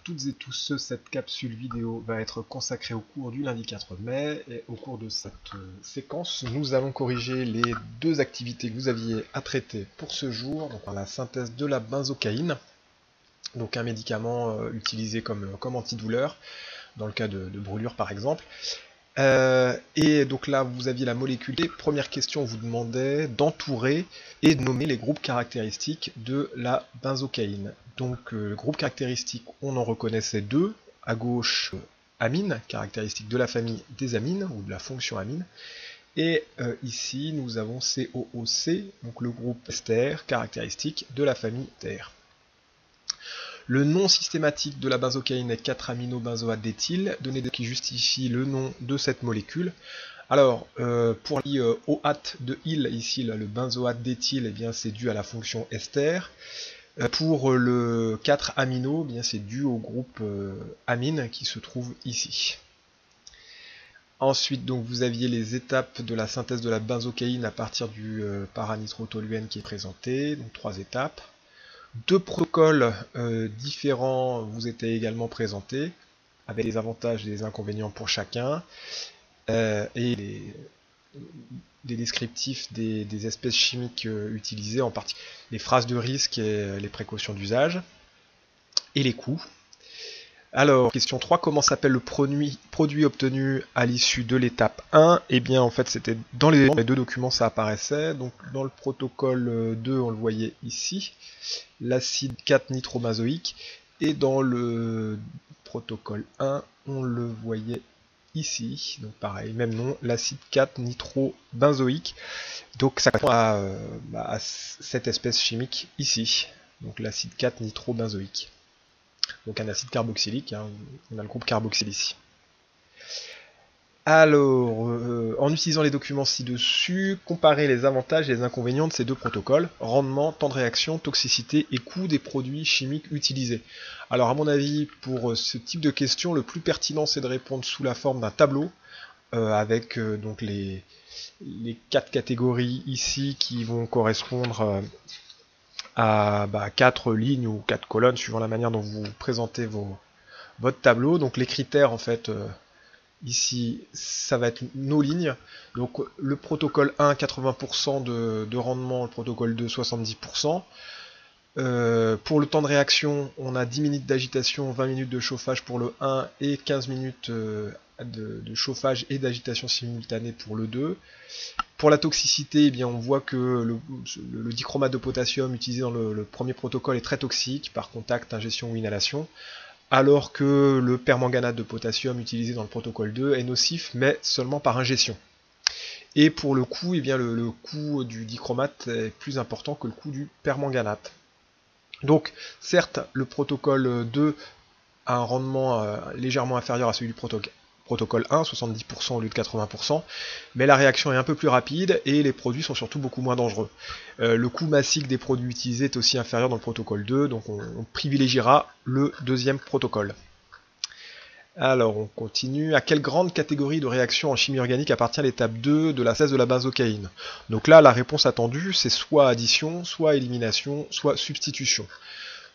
toutes et tous, cette capsule vidéo va être consacrée au cours du lundi 4 mai et au cours de cette séquence, nous allons corriger les deux activités que vous aviez à traiter pour ce jour, donc la synthèse de la benzocaïne, donc un médicament utilisé comme antidouleur, dans le cas de brûlure par exemple. Et donc là, vous aviez la molécule. Et première question, on vous demandait d'entourer et de nommer les groupes caractéristiques de la benzocaïne. Donc, le groupe caractéristique, on en reconnaissait deux. À gauche, amine, caractéristique de la famille des amines, ou de la fonction amine. Et ici, nous avons COOC, donc le groupe ester, caractéristique de la famille ester. Le nom systématique de la benzocaïne est 4-aminobenzoate d'éthyle, donné qui justifie le nom de cette molécule. Alors, pour l'OAT de il, ici là, le benzoate d'éthyle, eh bien c'est dû à la fonction ester. Pour le 4-amino, eh bien c'est dû au groupe amine qui se trouve ici. Ensuite, donc, vous aviez les étapes de la synthèse de la benzocaïne à partir du paranitrotoluène qui est présenté, donc 3 étapes. Deux protocoles différents vous étaient également présentés, avec les avantages et les inconvénients pour chacun, et les descriptifs des espèces chimiques utilisées, en particulier les phrases de risque et les précautions d'usage, et les coûts. Alors, question 3, comment s'appelle le produit obtenu à l'issue de l'étape 1? Eh bien, en fait, c'était dans les deux documents, ça apparaissait. Donc, dans le protocole 2, on le voyait ici, l'acide 4-nitrobenzoïque. Et dans le protocole 1, on le voyait ici. Donc, pareil, même nom, l'acide 4-nitrobenzoïque. Donc, ça correspond à cette espèce chimique ici. Donc, l'acide 4-nitrobenzoïque. Donc un acide carboxylique, hein, on a le groupe carboxyle ici. Alors, en utilisant les documents ci-dessus, comparez les avantages et les inconvénients de ces deux protocoles, rendement, temps de réaction, toxicité et coût des produits chimiques utilisés. Alors à mon avis, pour ce type de question, le plus pertinent c'est de répondre sous la forme d'un tableau, avec donc les 4 catégories ici qui vont correspondre à 4 lignes ou 4 colonnes suivant la manière dont vous présentez votre tableau. Donc les critères en fait ici ça va être nos lignes. Donc le protocole 1 80% de rendement, le protocole 2 70%. Pour le temps de réaction, on a 10 minutes d'agitation, 20 minutes de chauffage pour le 1 et 15 minutes de chauffage et d'agitation simultanée pour le 2. Pour la toxicité, eh bien, on voit que le dichromate de potassium utilisé dans le premier protocole est très toxique par contact, ingestion ou inhalation, alors que le permanganate de potassium utilisé dans le protocole 2 est nocif, mais seulement par ingestion. Et pour le coût, eh bien, le coût du dichromate est plus important que le coût du permanganate. Donc, certes, le protocole 2 a un rendement légèrement inférieur à celui du protocole 1, 70% au lieu de 80%, mais la réaction est un peu plus rapide et les produits sont surtout beaucoup moins dangereux. Le coût massique des produits utilisés est aussi inférieur dans le protocole 2, donc on privilégiera le deuxième protocole. Alors on continue. À quelle grande catégorie de réaction en chimie organique appartient l'étape 2 de la synthèse de la benzocaïne? Donc là, la réponse attendue, c'est soit addition, soit élimination, soit substitution.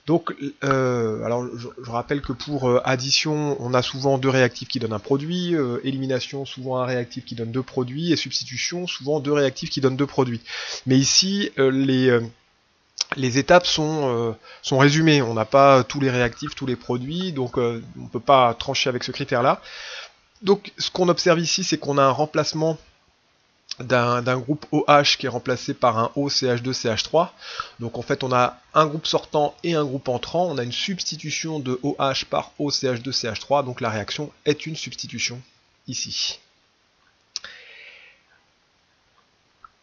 Donc, alors je rappelle que pour addition, on a souvent deux réactifs qui donnent un produit, élimination, souvent un réactif qui donne deux produits, et substitution, souvent deux réactifs qui donnent deux produits. Mais ici, les étapes sont résumées, on n'a pas tous les réactifs, tous les produits, donc on ne peut pas trancher avec ce critère-là. Donc, ce qu'on observe ici, c'est qu'on a un remplacement d'un groupe OH qui est remplacé par un OCH2CH3. Donc en fait on a un groupe sortant et un groupe entrant, on a une substitution de OH par OCH2CH3, donc la réaction est une substitution ici.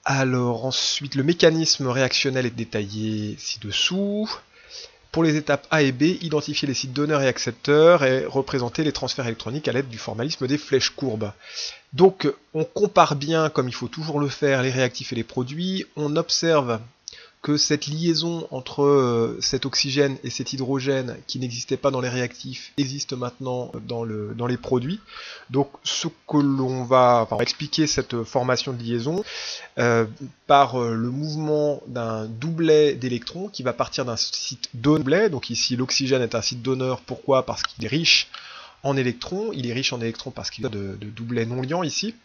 Alors ensuite le mécanisme réactionnel est détaillé ci-dessous. Pour les étapes A et B, identifier les sites donneurs et accepteurs et représenter les transferts électroniques à l'aide du formalisme des flèches courbes. Donc on compare bien, comme il faut toujours le faire, les réactifs et les produits. On observe que cette liaison entre cet oxygène et cet hydrogène qui n'existait pas dans les réactifs existe maintenant dans les produits. Donc ce que l'on va expliquer cette formation de liaison par le mouvement d'un doublet d'électrons qui va partir d'un site donneur. Donc ici l'oxygène est un site donneur. Pourquoi? Parce qu'il est riche en électrons. Il est riche en électrons parce qu'il y a de doublets non liants ici.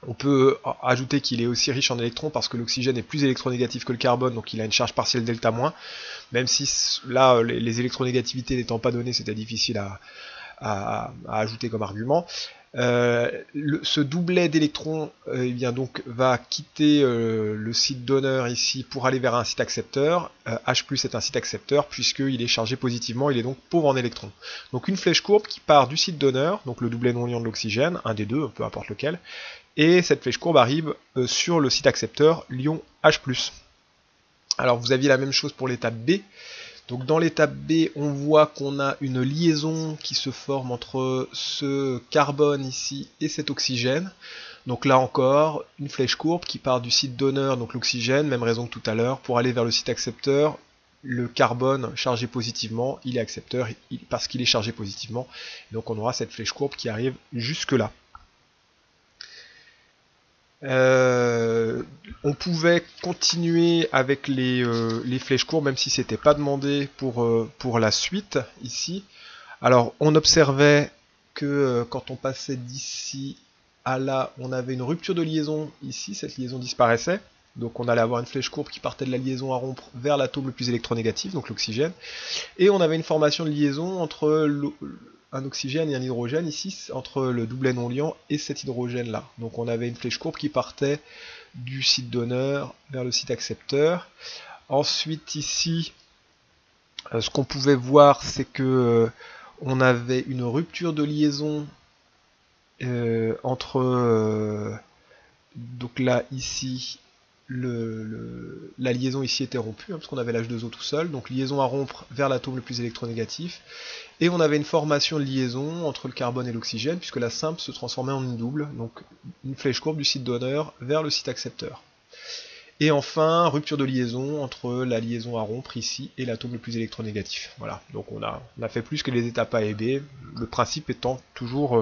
On peut ajouter qu'il est aussi riche en électrons parce que l'oxygène est plus électronégatif que le carbone, donc il a une charge partielle delta moins, même si là les électronégativités n'étant pas données, c'était difficile à ajouter comme argument. Ce doublet d'électrons va quitter le site donneur ici pour aller vers un site accepteur. H+ est un site accepteur puisqu'il est chargé positivement, il est donc pauvre en électrons. Donc une flèche courbe qui part du site donneur, donc le doublet non liant de l'oxygène, un des deux, peu importe lequel, et cette flèche courbe arrive sur le site accepteur, l'ion H+. Alors vous aviez la même chose pour l'étape B. Donc dans l'étape B, on voit qu'on a une liaison qui se forme entre ce carbone ici et cet oxygène. Donc là encore, une flèche courbe qui part du site donneur, donc l'oxygène, même raison que tout à l'heure, pour aller vers le site accepteur. Le carbone chargé positivement, il est accepteur parce qu'il est chargé positivement. Donc on aura cette flèche courbe qui arrive jusque là. On pouvait continuer avec les flèches courbes, même si c'était pas demandé pour la suite ici. Alors on observait que quand on passait d'ici à là, on avait une rupture de liaison ici, cette liaison disparaissait. Donc on allait avoir une flèche courbe qui partait de la liaison à rompre vers l'atome le plus électronégatif, donc l'oxygène. Et on avait une formation de liaison entre un oxygène et un hydrogène ici, entre le doublet non liant et cet hydrogène là. Donc on avait une flèche courbe qui partait du site donneur vers le site accepteur. Ensuite ici, ce qu'on pouvait voir, c'est que on avait une rupture de liaison entre donc là ici la liaison ici était rompue, parce qu'on avait l'H2O tout seul, donc liaison à rompre vers l'atome le plus électronégatif, et on avait une formation de liaison entre le carbone et l'oxygène, puisque la simple se transformait en une double, donc une flèche courbe du site donneur vers le site accepteur. Et enfin, rupture de liaison entre la liaison à rompre ici et l'atome le plus électronégatif. Voilà, donc on a fait plus que les étapes A et B, le principe étant toujours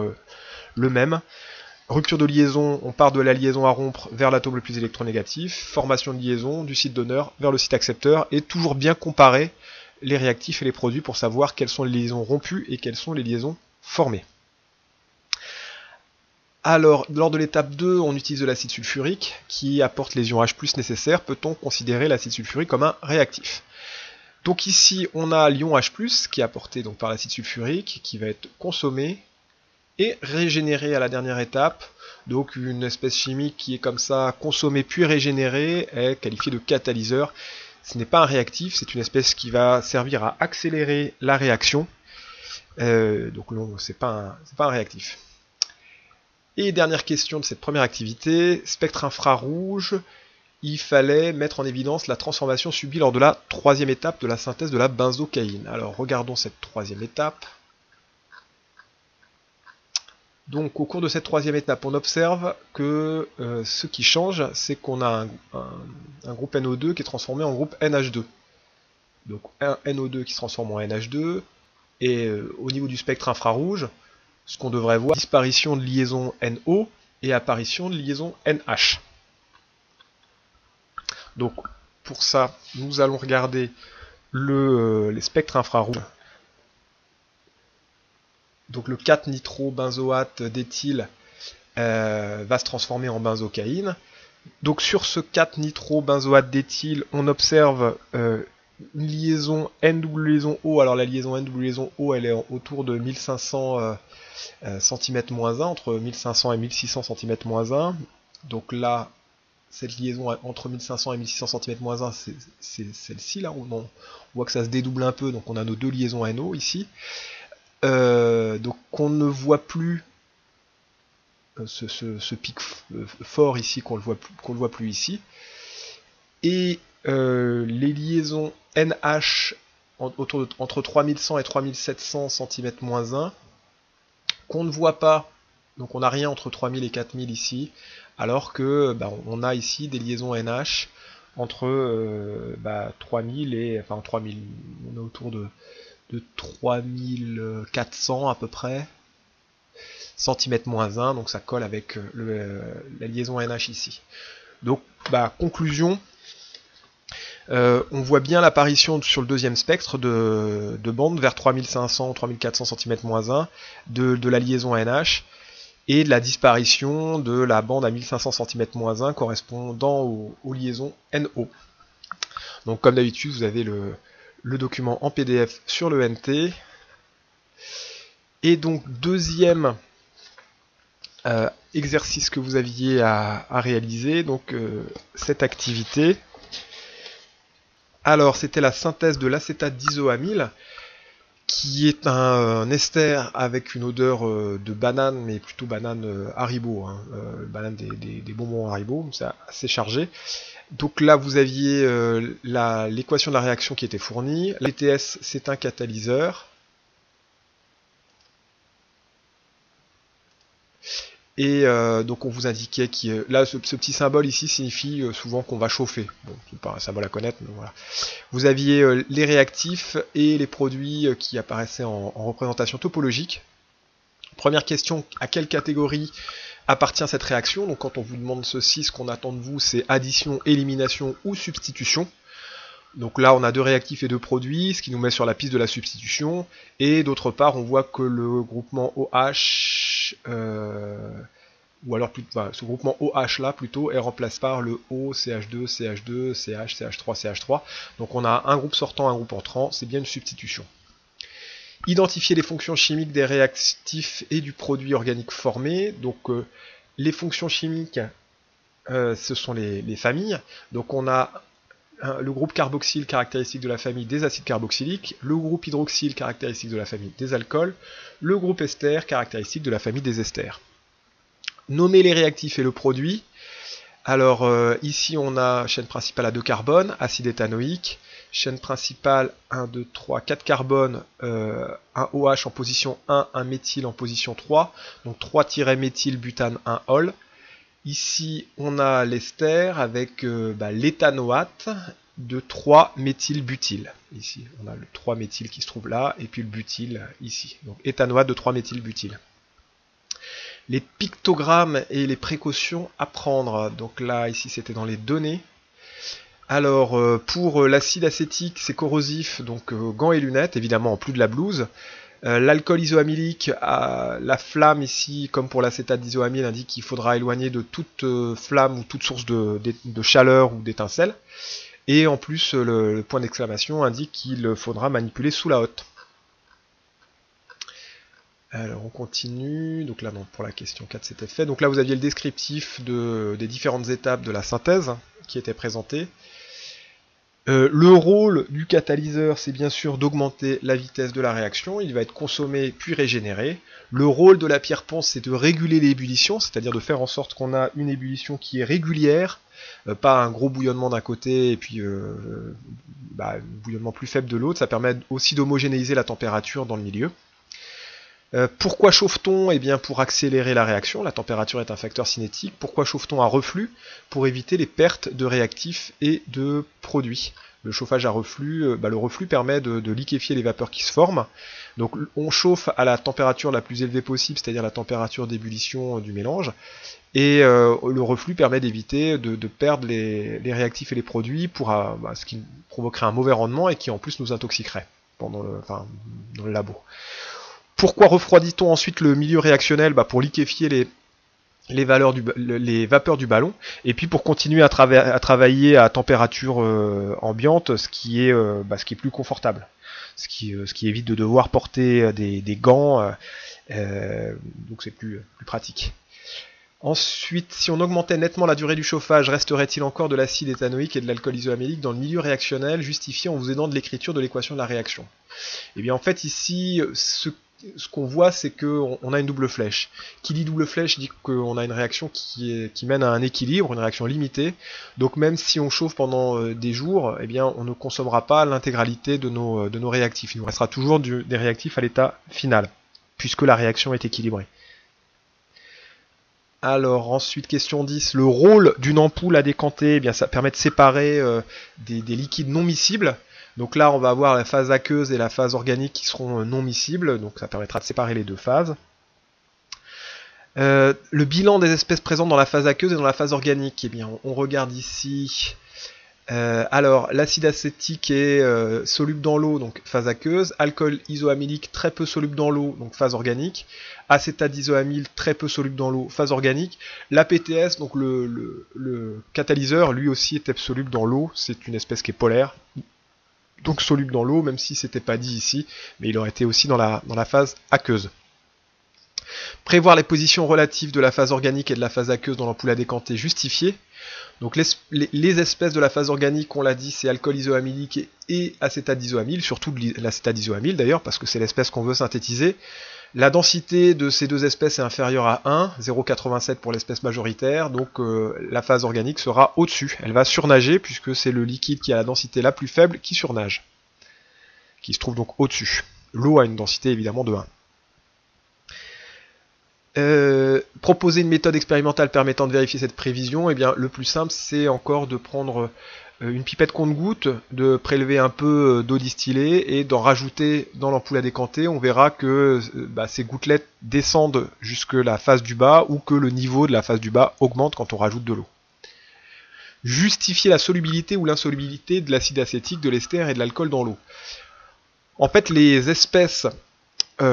le même. Rupture de liaison, on part de la liaison à rompre vers l'atome le plus électronégatif, formation de liaison du site donneur vers le site accepteur, et toujours bien comparer les réactifs et les produits pour savoir quelles sont les liaisons rompues et quelles sont les liaisons formées. Alors, lors de l'étape 2, on utilise de l'acide sulfurique qui apporte les ions H+ nécessaires. Peut-on considérer l'acide sulfurique comme un réactif? Donc ici, on a l'ion H+, qui est apporté donc par l'acide sulfurique, qui va être consommé et régénéré à la dernière étape. Donc une espèce chimique qui est comme ça consommée puis régénérée est qualifiée de catalyseur. Ce n'est pas un réactif, c'est une espèce qui va servir à accélérer la réaction. Donc non, c'est pas un réactif. Et dernière question de cette première activité, spectre infrarouge, il fallait mettre en évidence la transformation subie lors de la troisième étape de la synthèse de la benzocaïne. Alors regardons cette troisième étape. Donc au cours de cette troisième étape, on observe que ce qui change, c'est qu'on a un groupe NO2 qui est transformé en groupe NH2. Donc un NO2 qui se transforme en NH2, et au niveau du spectre infrarouge, ce qu'on devrait voir, disparition de liaison NO et apparition de liaison NH. Donc pour ça, nous allons regarder les spectres infrarouges. Donc le 4-nitrobenzoate d'éthyle va se transformer en benzocaïne. Donc sur ce 4-nitrobenzoate d'éthyle, on observe une liaison N-O. Alors la liaison N-O, elle est autour de 1500 cm-1, entre 1500 et 1600 cm-1. Donc là, cette liaison entre 1500 et 1600 cm-1, c'est celle-ci, là, où on voit que ça se dédouble un peu, donc on a nos deux liaisons NO ici. Donc on ne voit plus ce pic fort ici, qu'on le voit plus ici. Et les liaisons NH entre 3100 et 3700 cm-1, qu'on ne voit pas, donc on n'a rien entre 3000 et 4000 ici, alors que on a ici des liaisons NH entre 3000 et... Enfin 3000, on est autour de 3400 à peu près, centimètres moins 1, donc ça colle avec la liaison NH ici. Donc conclusion, on voit bien l'apparition sur le deuxième spectre de bande vers 3500 3400 cm-1 de la liaison NH, et de la disparition de la bande à 1500 cm-1 correspondant aux liaisons NO. Donc comme d'habitude, vous avez le document en PDF sur le NT. Et donc deuxième exercice que vous aviez à réaliser, donc cette activité. Alors c'était la synthèse de l'acétate d'isoamyle, qui est un ester avec une odeur de banane, mais plutôt banane Haribo, hein, banane des bonbons Haribo, c'est assez chargé. Donc là vous aviez l'équation de la réaction qui était fournie. L'ETS c'est un catalyseur. Et donc on vous indiquait que là ce petit symbole ici signifie souvent qu'on va chauffer. Bon, c'est pas un symbole à connaître, mais voilà. Vous aviez les réactifs et les produits qui apparaissaient en représentation topologique. Première question, à quelle catégorie appartient cette réaction? Donc quand on vous demande ceci, ce qu'on attend de vous, c'est addition, élimination ou substitution. Donc là on a deux réactifs et deux produits, ce qui nous met sur la piste de la substitution. Et d'autre part on voit que le groupement OH, ou alors ce groupement OH là plutôt, est remplacé par le O, CH2, CH2, CH, CH3, CH3. Donc on a un groupe sortant, un groupe entrant, c'est bien une substitution. Identifier les fonctions chimiques des réactifs et du produit organique formé. Donc les fonctions chimiques, ce sont les familles. Donc on a le groupe carboxyle caractéristique de la famille des acides carboxyliques, le groupe hydroxyle caractéristique de la famille des alcools, le groupe ester caractéristique de la famille des esters. Nommer les réactifs et le produit. Alors ici on a chaîne principale à 2 carbones, acide éthanoïque, chaîne principale 1, 2, 3, 4 carbones, un OH en position 1, un méthyle en position 3, donc 3-méthyl butane 1 ol. Ici, on a l'ester avec l'éthanoate de 3-méthylbutyl. Ici, on a le 3-méthyl qui se trouve là, et puis le butyl ici. Donc, éthanoate de 3-méthylbutyl. Les pictogrammes et les précautions à prendre. Donc là, ici, c'était dans les données. Alors, pour l'acide acétique, c'est corrosif, donc gants et lunettes, évidemment, en plus de la blouse. L'alcool isoamylique, la flamme ici, comme pour l'acétate d'isoamyle, indique qu'il faudra éloigner de toute flamme ou toute source de chaleur ou d'étincelle. Et en plus, le point d'exclamation indique qu'il faudra manipuler sous la hotte. Alors on continue, donc là non, pour la question 4 c'était fait. Donc là vous aviez le descriptif des différentes étapes de la synthèse qui était présenté. Le rôle du catalyseur, c'est bien sûr d'augmenter la vitesse de la réaction, il va être consommé puis régénéré. Le rôle de la pierre ponce, c'est de réguler l'ébullition, c'est-à-dire de faire en sorte qu'on a une ébullition qui est régulière, pas un gros bouillonnement d'un côté et puis un bouillonnement plus faible de l'autre. Ça permet aussi d'homogénéiser la température dans le milieu. Pourquoi chauffe-t-on? Eh bien pour accélérer la réaction, la température est un facteur cinétique. Pourquoi chauffe-t-on à reflux? Pour éviter les pertes de réactifs et de produits. Le chauffage à reflux, le reflux permet de liquéfier les vapeurs qui se forment. Donc on chauffe à la température la plus élevée possible, c'est-à-dire la température d'ébullition du mélange. Et le reflux permet d'éviter de perdre les réactifs et les produits ce qui provoquerait un mauvais rendement et qui en plus nous intoxiquerait dans le labo. Pourquoi refroidit-on ensuite le milieu réactionnel? Pour liquéfier les vapeurs du ballon, et puis pour continuer à travailler à température ambiante, ce qui est plus confortable, ce qui évite de devoir porter des gants, donc c'est plus pratique. Ensuite, si on augmentait nettement la durée du chauffage, resterait-il encore de l'acide éthanoïque et de l'alcool isoamylique dans le milieu réactionnel, justifié en vous aidant de l'écriture de l'équation de la réaction? Et bien en fait ici, ce qu'on voit, c'est qu'on a une double flèche. Qui dit double flèche dit qu'on a une réaction qui mène à un équilibre, une réaction limitée. Donc même si on chauffe pendant des jours, eh bien on ne consommera pas l'intégralité de nos réactifs. Il nous restera toujours des réactifs à l'état final, puisque la réaction est équilibrée. Alors ensuite, question 10, le rôle d'une ampoule à décanter, eh bien, ça permet de séparer des liquides non miscibles. Donc là, on va avoir la phase aqueuse et la phase organique qui seront non miscibles, donc ça permettra de séparer les deux phases. Le bilan des espèces présentes dans la phase aqueuse et dans la phase organique, eh bien, on regarde ici. Alors, l'acide acétique est soluble dans l'eau, donc phase aqueuse. Alcool isoamylique très peu soluble dans l'eau, donc phase organique. Acétate d'isoamyle très peu soluble dans l'eau, phase organique. L'APTS, donc le catalyseur, lui aussi était soluble dans l'eau. C'est une espèce qui est polaire, donc soluble dans l'eau, même si c'était pas dit ici, mais il aurait été aussi dans la phase aqueuse. Prévoir les positions relatives de la phase organique et de la phase aqueuse dans l'ampoule à décanter justifié. Donc les espèces de la phase organique, on l'a dit, c'est alcool isoamylique et acétate d'isoamyle, surtout de l'acétate d'isoamyle d'ailleurs, parce que c'est l'espèce qu'on veut synthétiser. La densité de ces deux espèces est inférieure à 1, 0,87 pour l'espèce majoritaire, donc la phase organique sera au-dessus. Elle va surnager, puisque c'est le liquide qui a la densité la plus faible qui surnage, qui se trouve donc au-dessus. L'eau a une densité évidemment de 1. Proposer une méthode expérimentale permettant de vérifier cette prévision, eh bien, le plus simple c'est encore de prendre une pipette compte-gouttes, de prélever un peu d'eau distillée et d'en rajouter dans l'ampoule à décanter. On verra que ces gouttelettes descendent jusque la phase du bas ou que le niveau de la phase du bas augmente quand on rajoute de l'eau. Justifier la solubilité ou l'insolubilité de l'acide acétique, de l'ester et de l'alcool dans l'eau. En fait, les espèces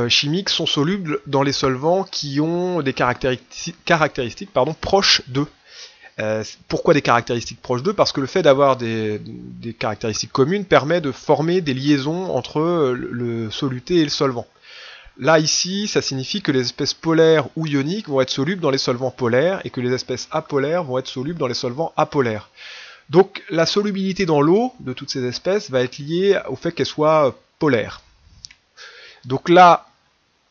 chimiques sont solubles dans les solvants qui ont des caractéristiques proches d'eux. Pourquoi des caractéristiques proches d'eux? Parce que le fait d'avoir des caractéristiques communes permet de former des liaisons entre le soluté et le solvant. Là, ici, ça signifie que les espèces polaires ou ioniques vont être solubles dans les solvants polaires et que les espèces apolaires vont être solubles dans les solvants apolaires. Donc, la solubilité dans l'eau de toutes ces espèces va être liée au fait qu'elles soient polaires. Donc là,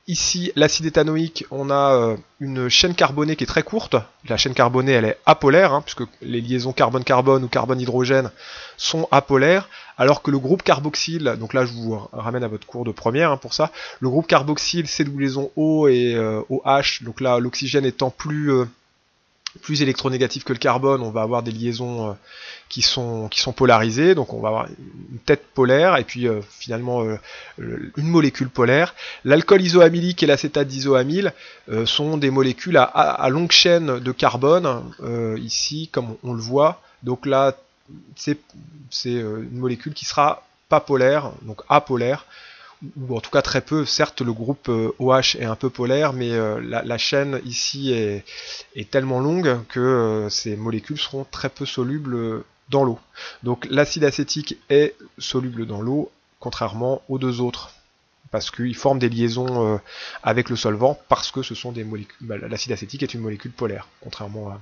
ici, l'acide éthanoïque, on a une chaîne carbonée qui est très courte. La chaîne carbonée, elle est apolaire, puisque les liaisons carbone-carbone ou carbone-hydrogène sont apolaires, alors que le groupe carboxyle, donc là je vous ramène à votre cours de première pour ça, le groupe carboxyle, c'est double O et OH, donc là l'oxygène étant plus électronégatif que le carbone, on va avoir des liaisons qui sont polarisées, donc on va avoir une tête polaire et puis finalement une molécule polaire. L'alcool isoamylique et l'acétate d'isoamyle sont des molécules à longue chaîne de carbone, ici comme on le voit, donc là c'est une molécule qui sera pas polaire, donc apolaire, ou en tout cas très peu. Certes, le groupe OH est un peu polaire, mais la chaîne ici est tellement longue que ces molécules seront très peu solubles dans l'eau. Donc l'acide acétique est soluble dans l'eau, contrairement aux deux autres, parce qu'ils forment des liaisons avec le solvant, parce que ce sont des molécules. L'acide acétique est une molécule polaire, contrairement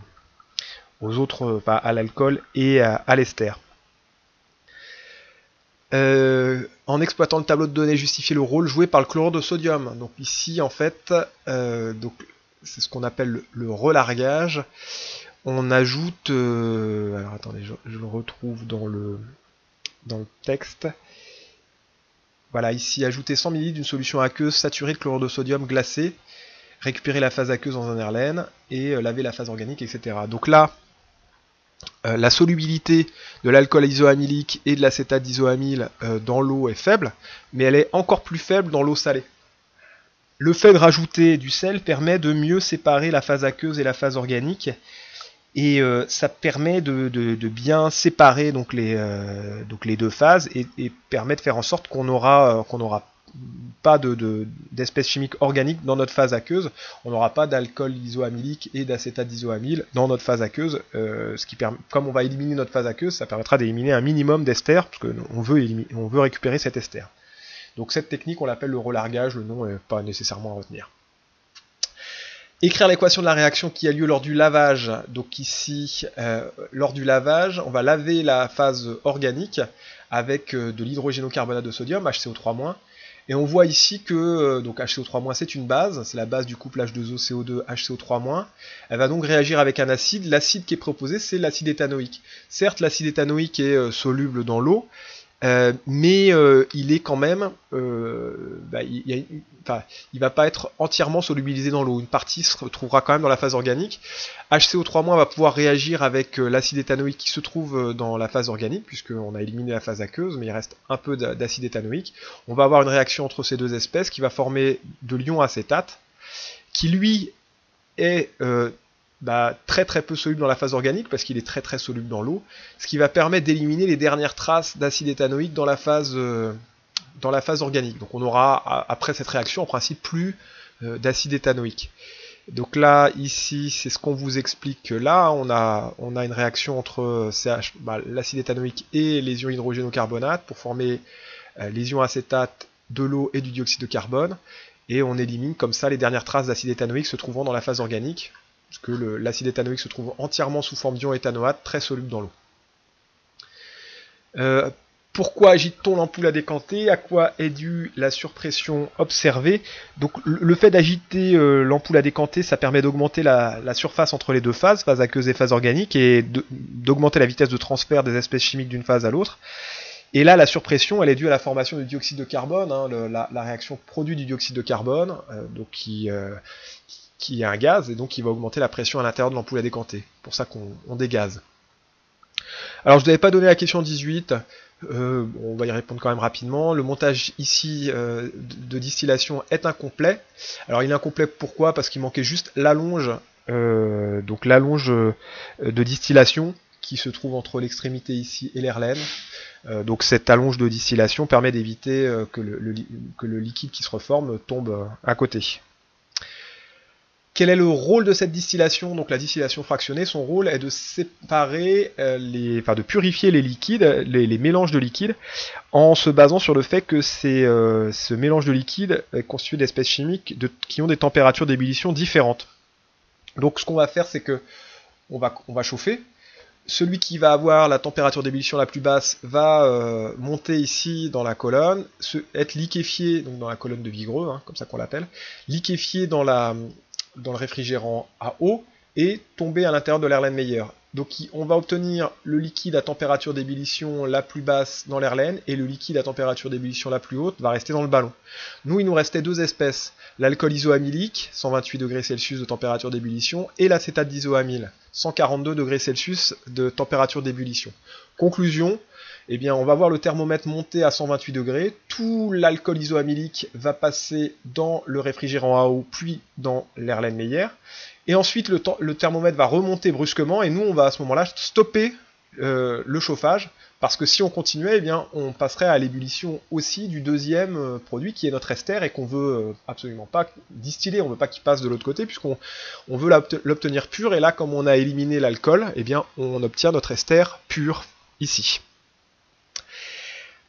aux autres, à l'alcool et à l'ester. En exploitant le tableau de données, justifier le rôle joué par le chlorure de sodium. Donc ici, en fait, c'est ce qu'on appelle le relargage. On ajoute... alors attendez, je le retrouve dans le texte. Voilà, ici, ajouter 100 ml d'une solution aqueuse saturée de chlorure de sodium glacé, récupérer la phase aqueuse dans un Erlen et laver la phase organique, etc. Donc là, la solubilité de l'alcool isoamylique et de l'acétate d'isoamyle dans l'eau est faible, mais elle est encore plus faible dans l'eau salée. Le fait de rajouter du sel permet de mieux séparer la phase aqueuse et la phase organique, et ça permet de bien séparer donc les deux phases et permet de faire en sorte qu'on n'aura pas d'espèces chimiques organiques dans notre phase aqueuse. On n'aura pas d'alcool isoamylique et d'acétate d'isoamyle dans notre phase aqueuse, ce qui permet, comme on va éliminer notre phase aqueuse, ça permettra d'éliminer un minimum d'ester, parce qu'on veut récupérer cet ester. Donc cette technique, on l'appelle le relargage, le nom n'est pas nécessairement à retenir. Écrire l'équation de la réaction qui a lieu lors du lavage. Donc ici, lors du lavage, on va laver la phase organique avec de l'hydrogénocarbonate de sodium, HCO3-. Et on voit ici que donc HCO3- c'est une base, c'est la base du couple H2O-CO2 HCO3-. Elle va donc réagir avec un acide. L'acide qui est proposé, c'est l'acide éthanoïque. Certes, l'acide éthanoïque est soluble dans l'eau, mais il est quand même, il va pas être entièrement solubilisé dans l'eau. Une partie se retrouvera quand même dans la phase organique. HCO3- va pouvoir réagir avec l'acide éthanoïque qui se trouve dans la phase organique, puisqu'on a éliminé la phase aqueuse, mais il reste un peu d'acide éthanoïque. On va avoir une réaction entre ces deux espèces qui va former de l'ion acétate, qui lui est très très peu soluble dans la phase organique parce qu'il est très très soluble dans l'eau, ce qui va permettre d'éliminer les dernières traces d'acide éthanoïque dans la phase organique. Donc on aura après cette réaction en principe plus d'acide éthanoïque. Donc là ici c'est ce qu'on vous explique là, on a une réaction entre l'acide éthanoïque et les ions hydrogénocarbonate pour former les ions acétate, de l'eau et du dioxyde de carbone, et on élimine comme ça les dernières traces d'acide éthanoïque se trouvant dans la phase organique, puisque l'acide éthanoïque se trouve entièrement sous forme d'ion éthanoate, très soluble dans l'eau. Pourquoi agite-t-on l'ampoule à décanter? À quoi est due la surpression observée? Donc le fait d'agiter l'ampoule à décanter, ça permet d'augmenter la surface entre les deux phases, phase aqueuse et phase organique, et d'augmenter la vitesse de transfert des espèces chimiques d'une phase à l'autre. Et là, la surpression, elle est due à la formation du dioxyde de carbone, la réaction produit du dioxyde de carbone, qui est un gaz, et donc qui va augmenter la pression à l'intérieur de l'ampoule à décanter. C'est pour ça qu'on dégaze. Alors, je ne vous avais pas donné la question 18, on va y répondre quand même rapidement. Le montage ici de distillation est incomplet. Alors, il est incomplet pourquoi? Parce qu'il manquait juste l'allonge, donc l'allonge de distillation qui se trouve entre l'extrémité ici et l'airlaine. Donc cette allonge de distillation permet d'éviter que le liquide qui se reforme tombe à côté. Quel est le rôle de cette distillation? Donc la distillation fractionnée, son rôle est de séparer, de purifier les liquides, les mélanges de liquides, en se basant sur le fait que ce mélange de liquides est constitué d'espèces chimiques qui ont des températures d'ébullition différentes. Donc ce qu'on va faire, c'est que on va chauffer. Celui qui va avoir la température d'ébullition la plus basse va monter ici dans la colonne, être liquéfié, donc dans la colonne de Vigreux, comme ça qu'on l'appelle, liquéfié dans le réfrigérant à eau et tomber à l'intérieur de l'Erlenmeyer. Donc on va obtenir le liquide à température d'ébullition la plus basse dans l'Erlen et le liquide à température d'ébullition la plus haute va rester dans le ballon. Nous, il nous restait deux espèces, l'alcool isoamylique, 128 degrés Celsius de température d'ébullition, et l'acétate d'isoamyle, 142 degrés Celsius de température d'ébullition. Conclusion, eh bien, on va voir le thermomètre monter à 128 degrés, tout l'alcool isoamylique va passer dans le réfrigérant à eau, puis dans l'Erlenmeyer, et ensuite le thermomètre va remonter brusquement, et nous on va à ce moment-là stopper le chauffage, parce que si on continuait, eh bien, on passerait à l'ébullition aussi du deuxième produit qui est notre ester, et qu'on veut absolument pas distiller, on veut pas qu'il passe de l'autre côté, puisqu'on veut l'obtenir pur, et là comme on a éliminé l'alcool, eh bien, on obtient notre ester pur ici.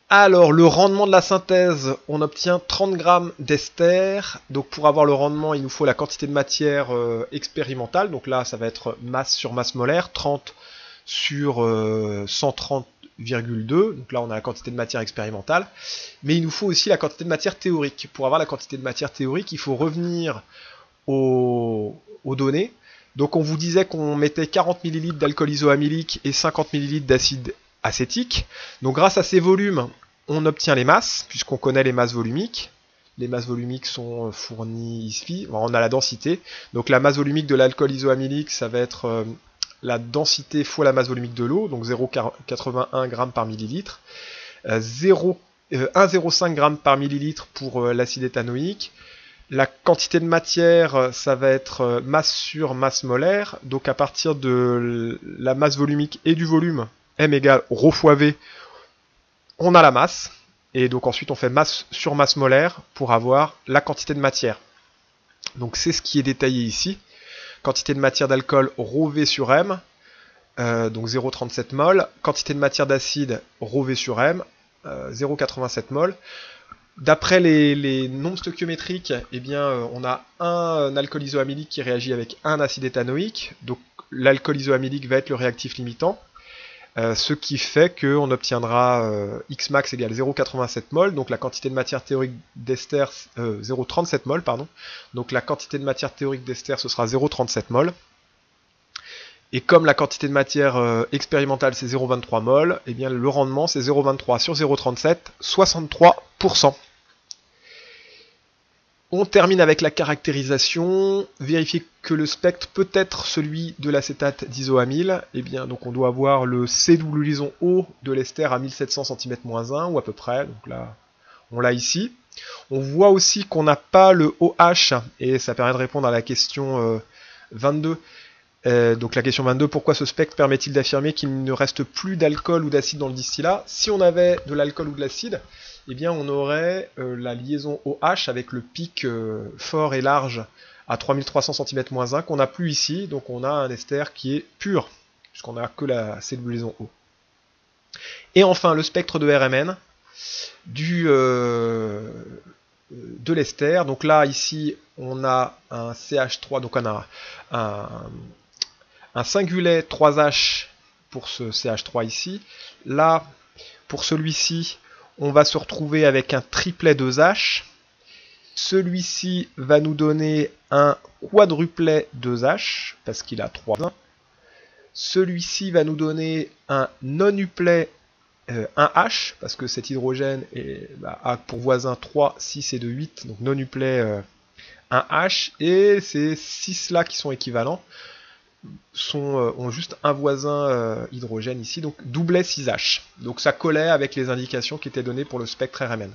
Alors, le rendement de la synthèse, on obtient 30 grammes d'ester. Donc, pour avoir le rendement, il nous faut la quantité de matière expérimentale. Donc là, ça va être masse sur masse molaire, 30 sur 130,2. Donc là, on a la quantité de matière expérimentale. Mais il nous faut aussi la quantité de matière théorique. Pour avoir la quantité de matière théorique, il faut revenir aux données. Donc, on vous disait qu'on mettait 40 ml d'alcool isoamylique et 50 ml d'acide acétique. Donc grâce à ces volumes, on obtient les masses, puisqu'on connaît les masses volumiques. Les masses volumiques sont fournies ici. On a la densité. Donc la masse volumique de l'alcool isoamylique, ça va être la densité fois la masse volumique de l'eau, donc 0,81 g par millilitre. 1,05 g par millilitre pour l'acide éthanoïque. La quantité de matière, ça va être masse sur masse molaire. Donc à partir de la masse volumique et du volume, M égale ρ fois V, on a la masse, et donc ensuite on fait masse sur masse molaire pour avoir la quantité de matière. Donc c'est ce qui est détaillé ici. Quantité de matière d'alcool ρV sur M, donc 0,37 mol. Quantité de matière d'acide ρV sur M, 0,87 mol. D'après les nombres stoichiométriques, eh bien, on a un alcool isoamylique qui réagit avec un acide éthanoïque. Donc l'alcool isoamylique va être le réactif limitant. Ce qui fait qu'on obtiendra Xmax égale 0,87 mol, donc la quantité de matière théorique d'ester, 0,37 mol, pardon. Donc la quantité de matière théorique d'ester, ce sera 0,37 mol. Et comme la quantité de matière expérimentale c'est 0,23 mol, eh bien le rendement c'est 0,23 sur 0,37, 63%. On termine avec la caractérisation, vérifier que le spectre peut être celui de l'acétate d'isoamyle. Eh bien, donc on doit avoir le C double liaison O de l'ester à 1700 cm-1 ou à peu près. Donc là, on l'a ici. On voit aussi qu'on n'a pas le OH et ça permet de répondre à la question 22. Donc la question 22, pourquoi ce spectre permet-il d'affirmer qu'il ne reste plus d'alcool ou d'acide dans le distillat? Si on avait de l'alcool ou de l'acide, eh bien on aurait la liaison OH avec le pic fort et large à 3300 cm-1 qu'on n'a plus ici, donc on a un ester qui est pur, puisqu'on n'a que la cellule liaison O. Et enfin le spectre de RMN de l'ester. Donc là ici on a un CH3, donc on a un singulet 3H pour ce CH3 ici. Là, pour celui-ci, on va se retrouver avec un triplet 2H. Celui-ci va nous donner un quadruplet 2H, parce qu'il a 3 voisins. Celui-ci va nous donner un nonuplet 1H, parce que cet hydrogène a pour voisin 3, 6 et 2, 8, donc nonuplet 1H. Et ces 6-là qui sont équivalents ont juste un voisin hydrogène ici, donc doublet 6H. Donc ça collait avec les indications qui étaient données pour le spectre RMN.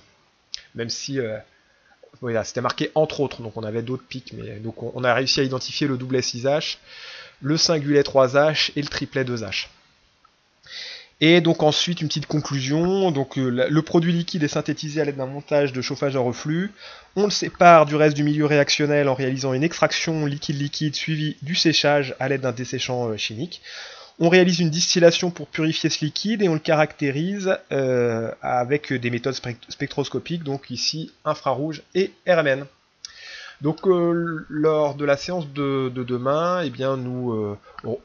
Même si voilà, c'était marqué entre autres, donc on avait d'autres pics, mais donc on a réussi à identifier le doublet 6H, le singulet 3H et le triplet 2H. Et donc ensuite une petite conclusion, donc le produit liquide est synthétisé à l'aide d'un montage de chauffage à reflux. On le sépare du reste du milieu réactionnel en réalisant une extraction liquide-liquide suivie du séchage à l'aide d'un desséchant chimique. On réalise une distillation pour purifier ce liquide et on le caractérise avec des méthodes spectroscopiques, donc ici infrarouge et RMN. Donc lors de la séance de demain, eh bien, nous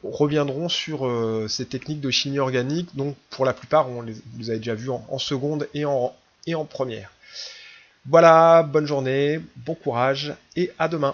reviendrons sur ces techniques de chimie organique. Donc pour la plupart, vous les avez déjà vues en seconde et en première. Voilà, bonne journée, bon courage et à demain.